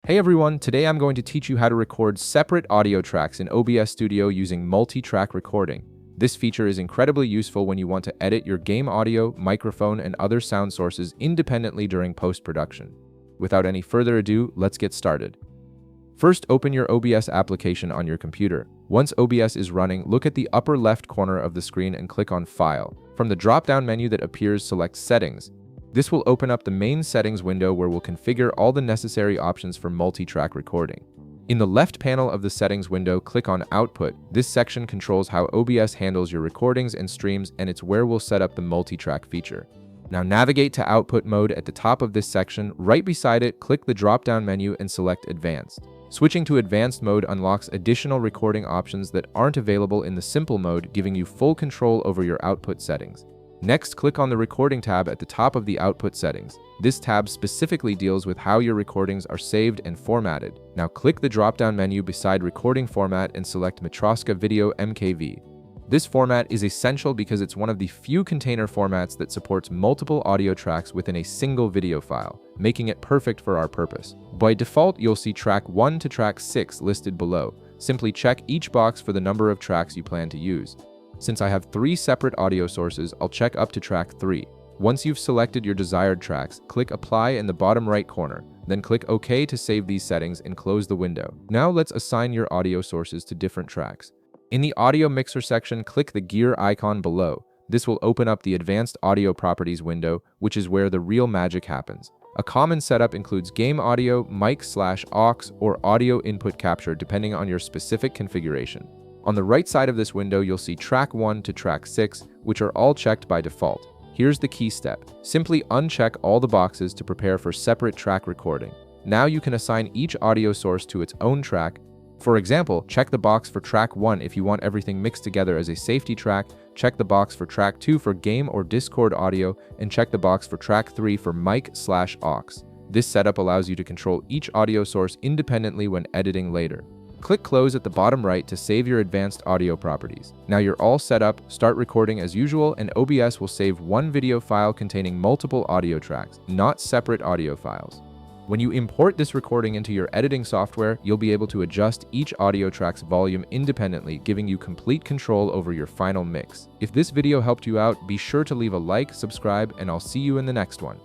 Hey everyone, today I'm going to teach you how to record separate audio tracks in OBS Studio using multi-track recording. This feature is incredibly useful when you want to edit your game audio, microphone, and other sound sources independently during post-production. Without any further ado, let's get started. First, open your OBS application on your computer. Once OBS is running, look at the upper left corner of the screen and click on File. From the drop-down menu that appears, select Settings. This will open up the main settings window where we'll configure all the necessary options for multi-track recording. In the left panel of the settings window, click on Output. This section controls how OBS handles your recordings and streams, and it's where we'll set up the multi-track feature. Now navigate to Output mode at the top of this section. Right beside it, click the drop-down menu and select Advanced. Switching to Advanced mode unlocks additional recording options that aren't available in the Simple mode, giving you full control over your output settings. Next, click on the Recording tab at the top of the Output settings. This tab specifically deals with how your recordings are saved and formatted. Now click the drop-down menu beside Recording Format and select Matroska Video MKV. This format is essential because it's one of the few container formats that supports multiple audio tracks within a single video file, making it perfect for our purpose. By default, you'll see track 1 to track 6 listed below. Simply check each box for the number of tracks you plan to use. Since I have 3 separate audio sources, I'll check up to track 3. Once you've selected your desired tracks, click Apply in the bottom right corner, then click OK to save these settings and close the window. Now let's assign your audio sources to different tracks. In the Audio Mixer section, click the gear icon below. This will open up the Advanced Audio Properties window, which is where the real magic happens. A common setup includes game audio, mic/aux, or audio input capture depending on your specific configuration. On the right side of this window, you'll see track 1 to track 6, which are all checked by default. Here's the key step. Simply uncheck all the boxes to prepare for separate track recording. Now you can assign each audio source to its own track. For example, check the box for track 1 if you want everything mixed together as a safety track, check the box for track 2 for game or Discord audio, and check the box for track 3 for mic/aux. This setup allows you to control each audio source independently when editing later. Click Close at the bottom right to save your advanced audio properties. Now you're all set up, start recording as usual, and OBS will save one video file containing multiple audio tracks, not separate audio files. When you import this recording into your editing software, you'll be able to adjust each audio track's volume independently, giving you complete control over your final mix. If this video helped you out, be sure to leave a like, subscribe, and I'll see you in the next one.